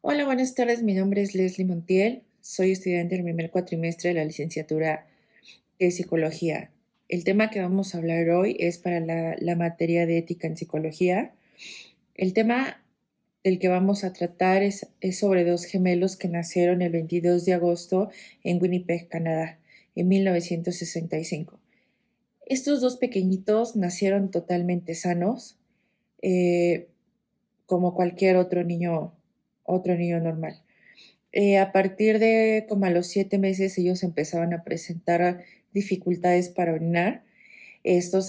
Hola, buenas tardes. Mi nombre es Leslie Montiel. Soy estudiante del primer cuatrimestre de la licenciatura de Psicología. El tema que vamos a hablar hoy es para la materia de ética en psicología. El tema del que vamos a tratar es sobre dos gemelos que nacieron el 22 de agosto en Winnipeg, Canadá, en 1965. Estos dos pequeñitos nacieron totalmente sanos, eh, como cualquier otro niño normal. A partir de como a los 7 meses ellos empezaban a presentar dificultades para orinar. Esto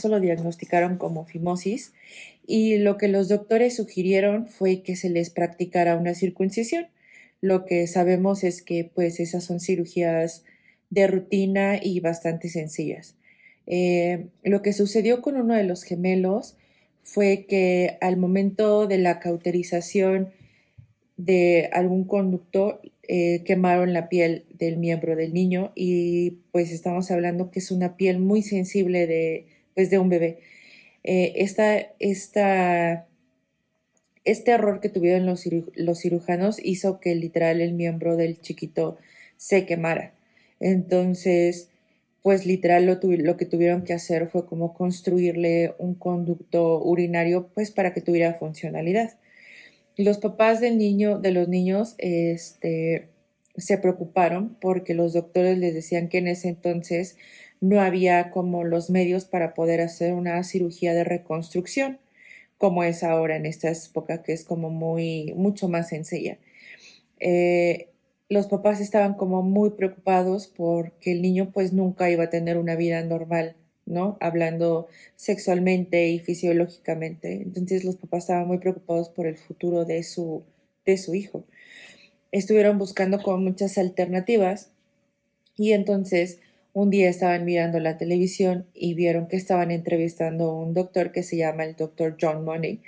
lo diagnosticaron como fimosis y lo que los doctores sugirieron fue que se les practicara una circuncisión. Lo que sabemos es que pues esas son cirugías de rutina y bastante sencillas. Lo que sucedió con uno de los gemelos fue que al momento de la cauterización de algún conducto, quemaron la piel del miembro del niño y pues estamos hablando que es una piel muy sensible pues, de un bebé. Eh, esta, esta, este error que tuvieron los cirujanos hizo que literal el miembro del chiquito se quemara. Entonces, pues literal lo que tuvieron que hacer fue como construirle un conducto urinario pues para que tuviera funcionalidad. Los papás de los niños, se preocuparon porque los doctores les decían que en ese entonces no había como los medios para poder hacer una cirugía de reconstrucción, como es ahora en esta época, que es como mucho más sencilla. Eh, los papás estaban como muy preocupados porque el niño pues nunca iba a tener una vida normal, ¿no? Hablando sexualmente y fisiológicamente. Entonces los papás estaban muy preocupados por el futuro de su hijo. Estuvieron buscando como muchas alternativas y entonces un día estaban mirando la televisión y vieron que estaban entrevistando a un doctor que se llama el doctor John Money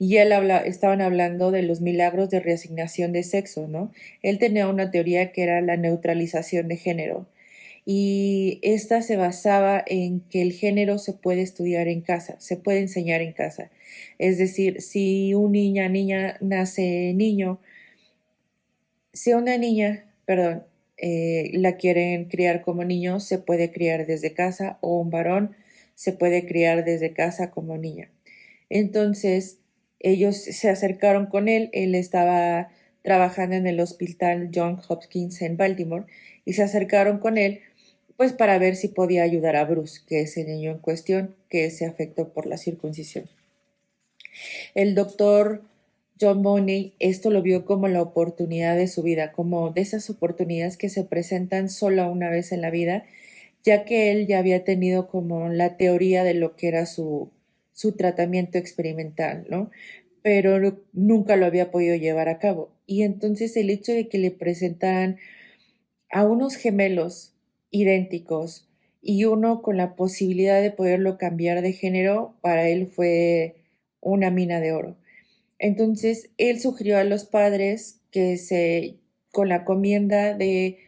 y estaban hablando de los milagros de reasignación de sexo, ¿no? Él tenía una teoría que era la neutralización de género. Y esta se basaba en que el género se puede estudiar en casa, se puede enseñar en casa. Es decir, si un niña nace niño, si una niña, perdón, la quieren criar como niño, se puede criar desde casa, o un varón se puede criar desde casa como niña. Entonces, ellos se acercaron con él estaba trabajando en el hospital John Hopkins en Baltimore, y se acercaron con él, pues para ver si podía ayudar a Bruce, que es el niño en cuestión, que se afectó por la circuncisión. El doctor John Money esto lo vio como la oportunidad de su vida, como de esas oportunidades que se presentan solo una vez en la vida, ya que él ya había tenido como la teoría de lo que era su tratamiento experimental, ¿no? Pero nunca lo había podido llevar a cabo. Y entonces el hecho de que le presentaran a unos gemelos idénticos y uno con la posibilidad de poderlo cambiar de género, para él fue una mina de oro. Entonces, él sugirió a los padres con la comienda de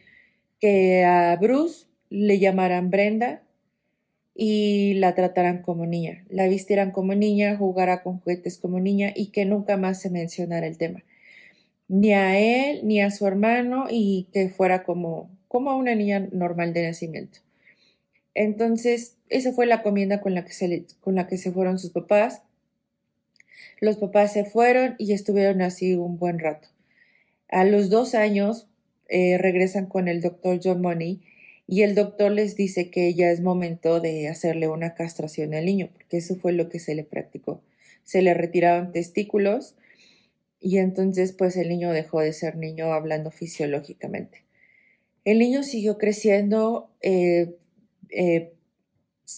que a Bruce le llamaran Brenda y la trataran como niña, la vistieran como niña, jugara con juguetes como niña y que nunca más se mencionara el tema, ni a él ni a su hermano, y que fuera como una niña normal de nacimiento. Entonces, esa fue la comienda con la que se fueron sus papás. Los papás se fueron y estuvieron así un buen rato. A los 2 años regresan con el doctor John Money y el doctor les dice que ya es momento de hacerle una castración al niño, porque eso fue lo que se le practicó. Se le retiraron testículos y entonces pues el niño dejó de ser niño hablando fisiológicamente. El niño siguió creciendo, eh,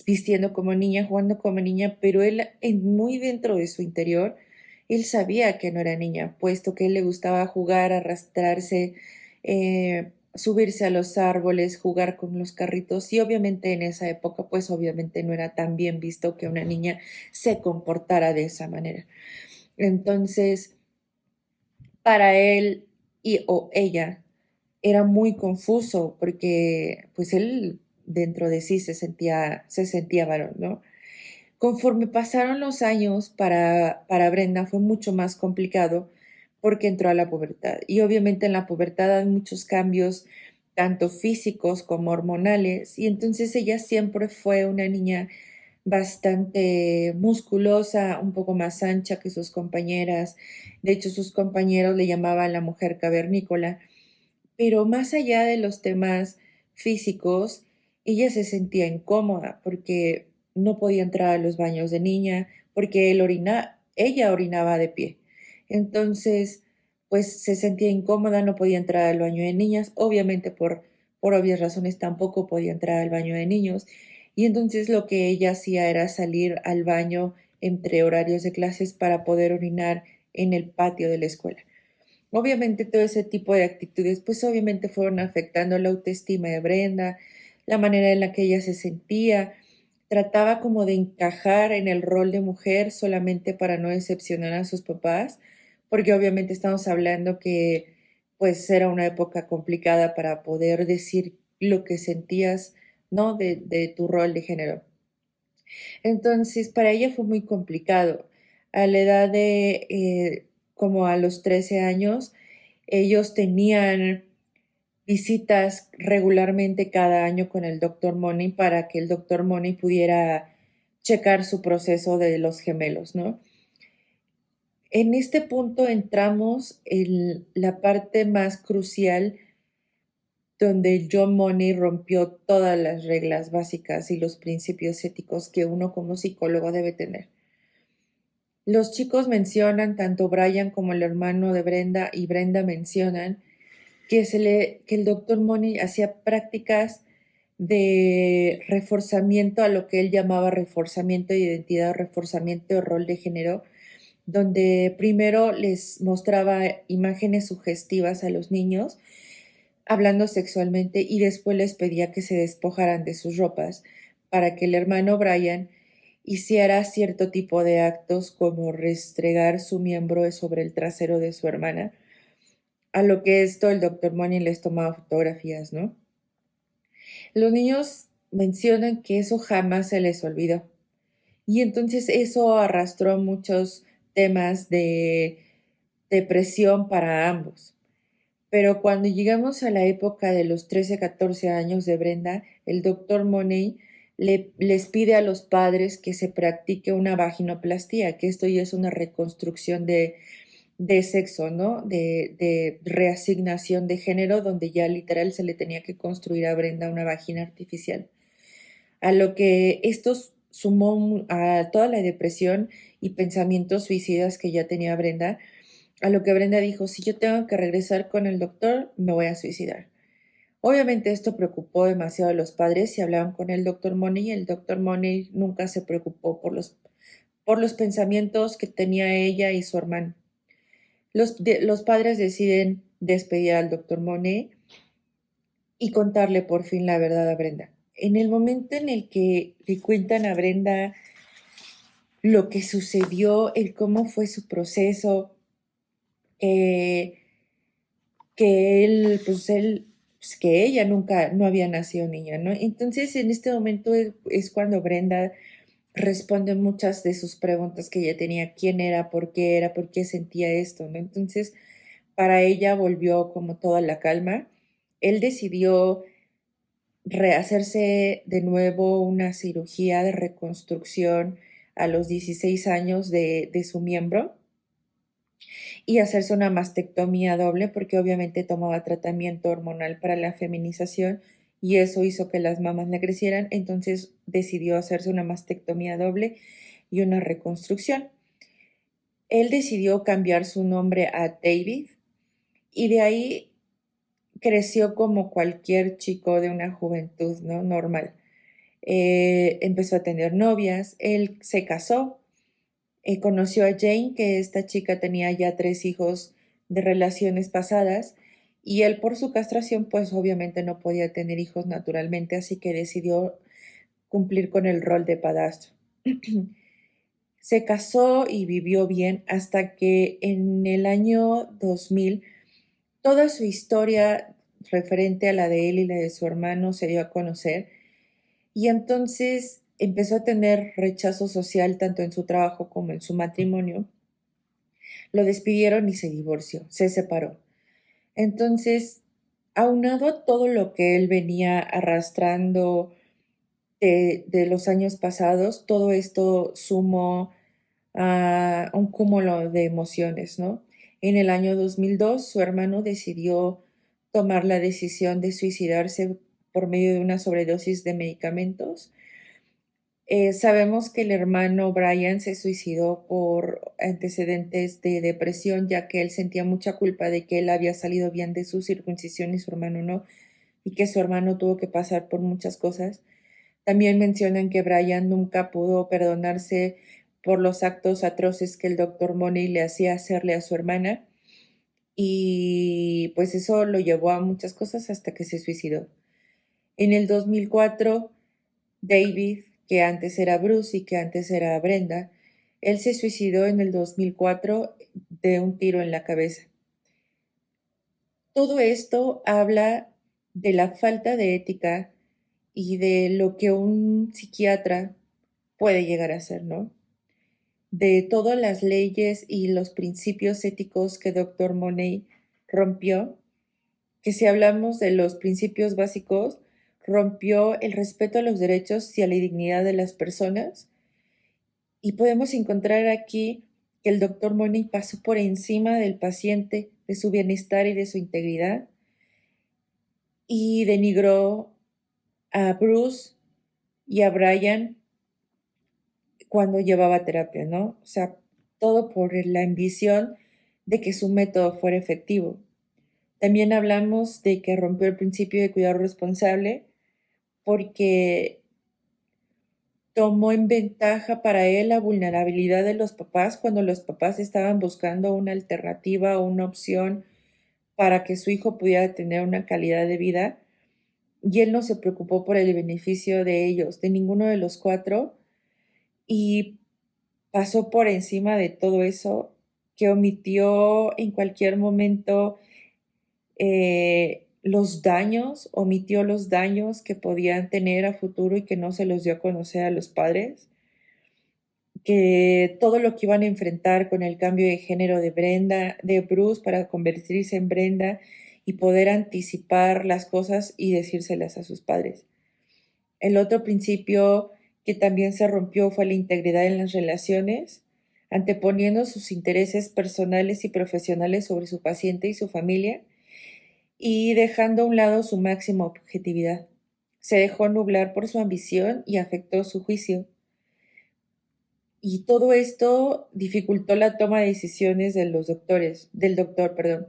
vistiendo como niña, jugando como niña, pero él muy dentro de su interior, él sabía que no era niña, puesto que él le gustaba jugar, arrastrarse, subirse a los árboles, jugar con los carritos, y obviamente en esa época, pues obviamente no era tan bien visto que una niña se comportara de esa manera. Entonces, para él o ella era muy confuso porque pues él dentro de sí se sentía varón, ¿no? Conforme pasaron los años para Brenda fue mucho más complicado porque entró a la pubertad. Y obviamente en la pubertad hay muchos cambios, tanto físicos como hormonales, y entonces ella siempre fue una niña bastante musculosa, un poco más ancha que sus compañeras. De hecho, sus compañeros le llamaban la mujer cavernícola. Pero más allá de los temas físicos, ella se sentía incómoda porque no podía entrar a los baños de niña, porque ella orinaba de pie. Entonces, pues se sentía incómoda, no podía entrar al baño de niñas, obviamente por obvias razones tampoco podía entrar al baño de niños. Y entonces lo que ella hacía era salir al baño entre horarios de clases para poder orinar en el patio de la escuela. Obviamente todo ese tipo de actitudes, pues obviamente fueron afectando la autoestima de Brenda, la manera en la que ella se sentía, trataba como de encajar en el rol de mujer solamente para no decepcionar a sus papás, porque obviamente estamos hablando que pues era una época complicada para poder decir lo que sentías, ¿no? De tu rol de género. Entonces, para ella fue muy complicado. A la edad de como a los 13 años, ellos tenían visitas regularmente cada año con el doctor Money para que el doctor Money pudiera checar su proceso de los gemelos, ¿no? En este punto entramos en la parte más crucial donde John Money rompió todas las reglas básicas y los principios éticos que uno como psicólogo debe tener. Los chicos mencionan, tanto Brian como el hermano de Brenda y Brenda mencionan que el doctor Money hacía prácticas de reforzamiento a lo que él llamaba reforzamiento de identidad o reforzamiento de rol de género, donde primero les mostraba imágenes sugestivas a los niños hablando sexualmente y después les pedía que se despojaran de sus ropas para que el hermano Brian hiciera cierto tipo de actos como restregar su miembro sobre el trasero de su hermana, a lo que esto el doctor Money les tomaba fotografías, ¿no? Los niños mencionan que eso jamás se les olvidó. Y entonces eso arrastró muchos temas de depresión para ambos. Pero cuando llegamos a la época de los 13, 14 años de Brenda, el doctor Money les pide a los padres que se practique una vaginoplastía, que esto ya es una reconstrucción de sexo, ¿no? De reasignación de género, donde ya literal se le tenía que construir a Brenda una vagina artificial. A lo que esto sumó a toda la depresión y pensamientos suicidas que ya tenía Brenda, a lo que Brenda dijo, si yo tengo que regresar con el doctor, me voy a suicidar. Obviamente esto preocupó demasiado a los padres y hablaban con el doctor Money y el doctor Money nunca se preocupó por los pensamientos que tenía ella y su hermano. Los padres deciden despedir al doctor Monet y contarle por fin la verdad a Brenda. En el momento en el que le cuentan a Brenda lo que sucedió, el cómo fue su proceso, eh, pues que ella nunca, no había nacido niña, ¿no? Entonces, en este momento es cuando Brenda responde muchas de sus preguntas que ella tenía, quién era, por qué sentía esto, ¿no? Entonces, para ella volvió como toda la calma. Él decidió rehacerse de nuevo una cirugía de reconstrucción a los 16 años de su miembro y hacerse una mastectomía doble porque obviamente tomaba tratamiento hormonal para la feminización y eso hizo que las mamas le crecieran, entonces decidió hacerse una mastectomía doble y una reconstrucción. Él decidió cambiar su nombre a David y de ahí creció como cualquier chico de una juventud, ¿no? Normal. Empezó a tener novias, él se casó, conoció a Jane, que esta chica tenía ya 3 hijos de relaciones pasadas, y él por su castración, pues obviamente no podía tener hijos naturalmente, así que decidió cumplir con el rol de padrastro. Se casó y vivió bien hasta que en el año 2000 toda su historia referente a la de él y la de su hermano se dio a conocer y entonces empezó a tener rechazo social tanto en su trabajo como en su matrimonio, lo despidieron y se divorció, se separó. Entonces, aunado a todo lo que él venía arrastrando de los años pasados, todo esto sumó a un cúmulo de emociones, ¿no? En el año 2002, su hermano decidió tomar la decisión de suicidarse por medio de una sobredosis de medicamentos. Sabemos que el hermano Brian se suicidó por antecedentes de depresión, ya que él sentía mucha culpa de que él había salido bien de su circuncisión y su hermano no, y que su hermano tuvo que pasar por muchas cosas. También mencionan que Brian nunca pudo perdonarse por los actos atroces que el doctor Money le hacía hacerle a su hermana, y pues eso lo llevó a muchas cosas hasta que se suicidó. En el 2004, David, que antes era Bruce y que antes era Brenda, él se suicidó en el 2004 de un tiro en la cabeza. Todo esto habla de la falta de ética y de lo que un psiquiatra puede llegar a ser, ¿no? De todas las leyes y los principios éticos que Dr. Money rompió, que si hablamos de los principios básicos, rompió el respeto a los derechos y a la dignidad de las personas. Y podemos encontrar aquí que el doctor Money pasó por encima del paciente, de su bienestar y de su integridad, y denigró a Bruce y a Brian cuando llevaba terapia, ¿no? O sea, todo por la ambición de que su método fuera efectivo. También hablamos de que rompió el principio de cuidado responsable porque tomó en ventaja para él la vulnerabilidad de los papás cuando los papás estaban buscando una alternativa o una opción para que su hijo pudiera tener una calidad de vida, y él no se preocupó por el beneficio de ellos, de ninguno de los cuatro, y pasó por encima de todo eso, que omitió en cualquier momento omitió los daños que podían tener a futuro y que no se los dio a conocer a los padres, que todo lo que iban a enfrentar con el cambio de género de Bruce para convertirse en Brenda y poder anticipar las cosas y decírselas a sus padres. El otro principio que también se rompió fue la integridad en las relaciones, anteponiendo sus intereses personales y profesionales sobre su paciente y su familia, y dejando a un lado su máxima objetividad. Se dejó nublar por su ambición y afectó su juicio. Y todo esto dificultó la toma de decisiones del doctor, perdón,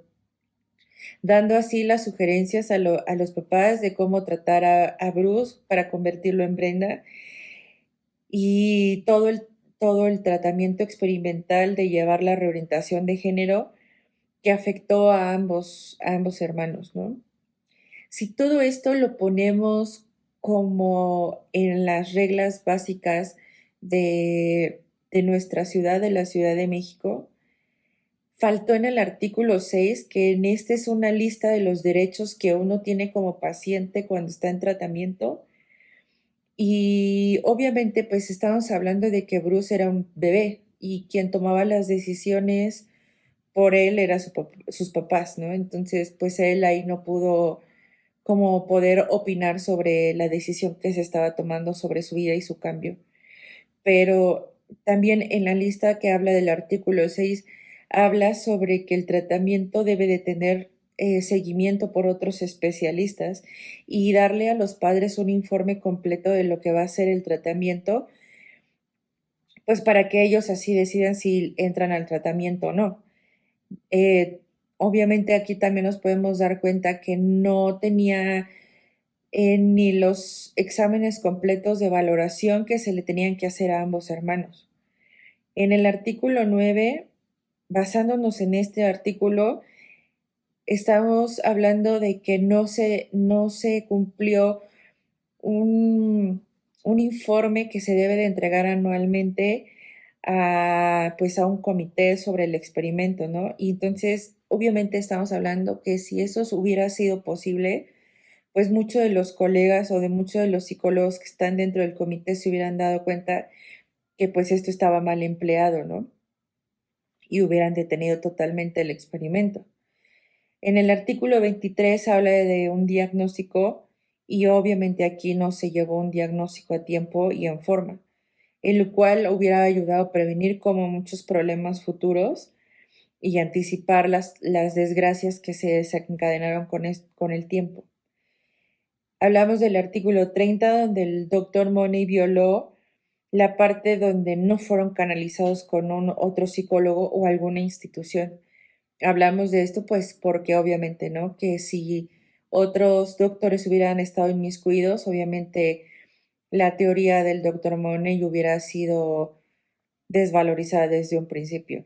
dando así las sugerencias a los papás de cómo tratar a Bruce para convertirlo en Brenda, y todo el tratamiento experimental de llevar la reorientación de género que afectó a ambos hermanos, ¿no? Si todo esto lo ponemos como en las reglas básicas de nuestra ciudad, de la Ciudad de México, faltó en el artículo 6, que en este es una lista de los derechos que uno tiene como paciente cuando está en tratamiento. Y obviamente pues estamos hablando de que Bruce era un bebé y quien tomaba las decisiones por él era sus papás, ¿no? Entonces pues él ahí no pudo como poder opinar sobre la decisión que se estaba tomando sobre su vida y su cambio. Pero también en la lista que habla del artículo 6 habla sobre que el tratamiento debe de tener seguimiento por otros especialistas y darle a los padres un informe completo de lo que va a ser el tratamiento, pues para que ellos así decidan si entran al tratamiento o no. Eh, Obviamente aquí también nos podemos dar cuenta que no tenía ni los exámenes completos de valoración que se le tenían que hacer a ambos hermanos. En el artículo 9, basándonos en este artículo, estamos hablando de que no se cumplió un informe que se debe de entregar anualmente pues a un comité sobre el experimento, ¿no? Y entonces, obviamente estamos hablando que si eso hubiera sido posible, pues muchos de los colegas o de muchos de los psicólogos que están dentro del comité se hubieran dado cuenta que pues esto estaba mal empleado, ¿no? y hubieran detenido totalmente el experimento. En el artículo 23 habla de un diagnóstico y obviamente aquí no se llegó a un diagnóstico a tiempo y en forma, el cual hubiera ayudado a prevenir como muchos problemas futuros y anticipar las desgracias que se desencadenaron con el tiempo. Hablamos del artículo 30 donde el doctor Money violó la parte donde no fueron canalizados con otro psicólogo o alguna institución. Hablamos de esto pues porque obviamente, ¿no? Que si otros doctores hubieran estado inmiscuidos, obviamente la teoría del doctor Money hubiera sido desvalorizada desde un principio.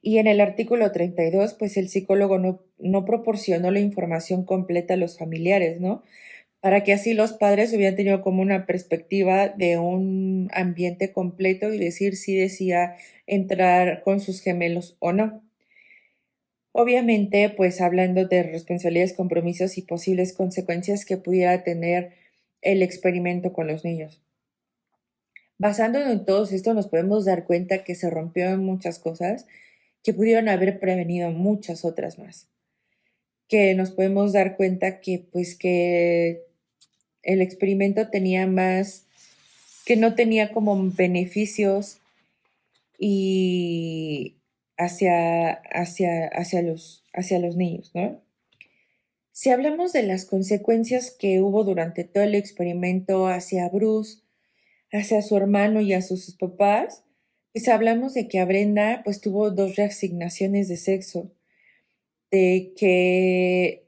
Y en el artículo 32 pues el psicólogo no proporcionó la información completa a los familiares, ¿no? Para que así los padres hubieran tenido como una perspectiva de un ambiente completo y decir si decía entrar con sus gemelos o no. Obviamente, pues hablando de responsabilidades, compromisos y posibles consecuencias que pudiera tener el experimento con los niños. Basándonos en todo esto, nos podemos dar cuenta que se rompió en muchas cosas que pudieron haber prevenido muchas otras más. Que nos podemos dar cuenta que, pues, que el experimento tenía más, que no tenía como beneficios y hacia los niños, ¿no? Si hablamos de las consecuencias que hubo durante todo el experimento hacia Bruce, hacia su hermano y a sus papás, pues hablamos de que a Brenda pues tuvo dos reasignaciones de sexo, de que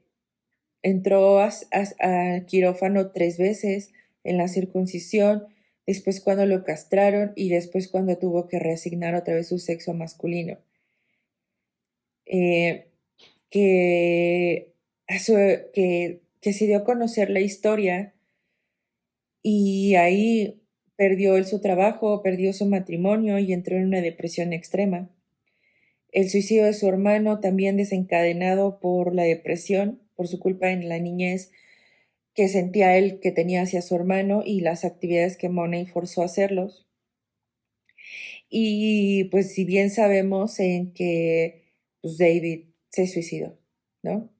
entró al quirófano 3 veces en la circuncisión, después cuando lo castraron y después cuando tuvo que reasignar otra vez su sexo masculino. Eh, que, que se dio a conocer la historia y ahí perdió él su trabajo, perdió su matrimonio y entró en una depresión extrema. El suicidio de su hermano también desencadenado por la depresión, por su culpa en la niñez que sentía él que tenía hacia su hermano y las actividades que Money forzó a hacerlos. Y pues si bien sabemos en que pues, David se suicidó, ¿no?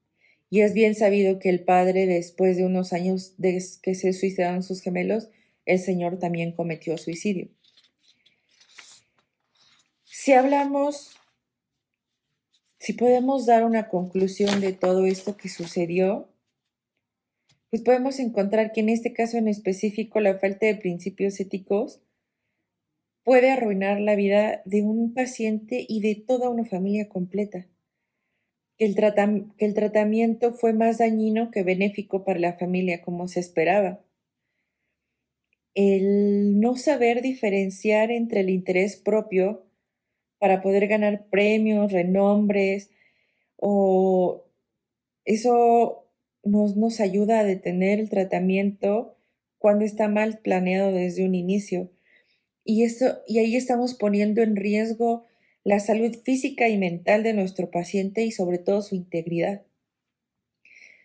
Y es bien sabido que el padre, después de unos años de que se suicidaron sus gemelos, el señor también cometió suicidio. Si hablamos, si podemos dar una conclusión de todo esto que sucedió, pues podemos encontrar que en este caso en específico la falta de principios éticos puede arruinar la vida de un paciente y de toda una familia completa. Que el tratamiento fue más dañino que benéfico para la familia, como se esperaba. El no saber diferenciar entre el interés propio para poder ganar premios, renombres, o eso nos ayuda a detener el tratamiento cuando está mal planeado desde un inicio. Y ahí estamos poniendo en riesgo la salud física y mental de nuestro paciente y sobre todo su integridad.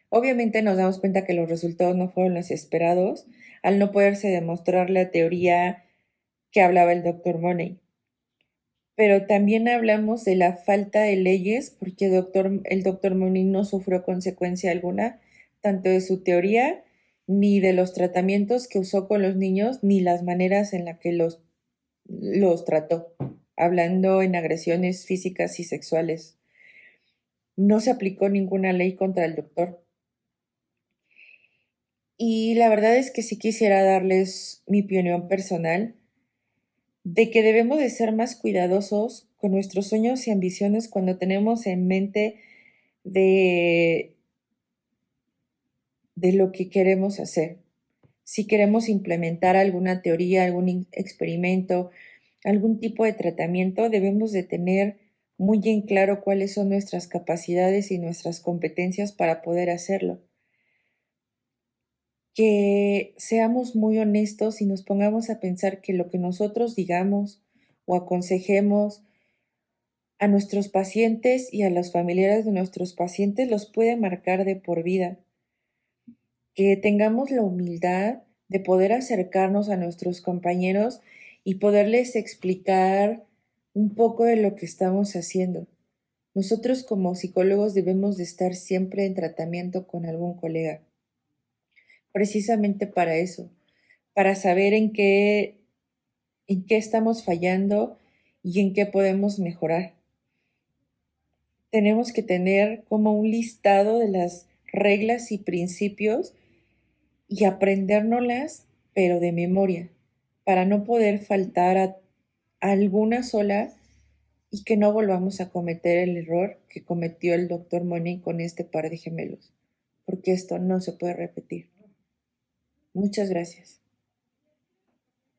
Obviamente nos damos cuenta que los resultados no fueron los esperados al no poderse demostrar la teoría que hablaba el doctor Money. Pero también hablamos de la falta de leyes porque el doctor Money no sufrió consecuencia alguna, tanto de su teoría, ni de los tratamientos que usó con los niños, ni las maneras en las que los trató, hablando en agresiones físicas y sexuales. No se aplicó ninguna ley contra el doctor. Y la verdad es que sí quisiera darles mi opinión personal de que debemos de ser más cuidadosos con nuestros sueños y ambiciones cuando tenemos en mente de, de lo que queremos hacer. Si queremos implementar alguna teoría, algún experimento, algún tipo de tratamiento, debemos de tener muy en claro cuáles son nuestras capacidades y nuestras competencias para poder hacerlo. Que seamos muy honestos y nos pongamos a pensar que lo que nosotros digamos o aconsejemos a nuestros pacientes y a los familiares de nuestros pacientes los puede marcar de por vida. Que tengamos la humildad de poder acercarnos a nuestros compañeros y poderles explicar un poco de lo que estamos haciendo. Nosotros como psicólogos debemos de estar siempre en tratamiento con algún colega, precisamente para eso, para saber en qué estamos fallando y en qué podemos mejorar. Tenemos que tener como un listado de las reglas y principios y aprendérnoslas, pero de memoria, para no poder faltar a alguna sola y que no volvamos a cometer el error que cometió el doctor Money con este par de gemelos, porque esto no se puede repetir. Muchas gracias.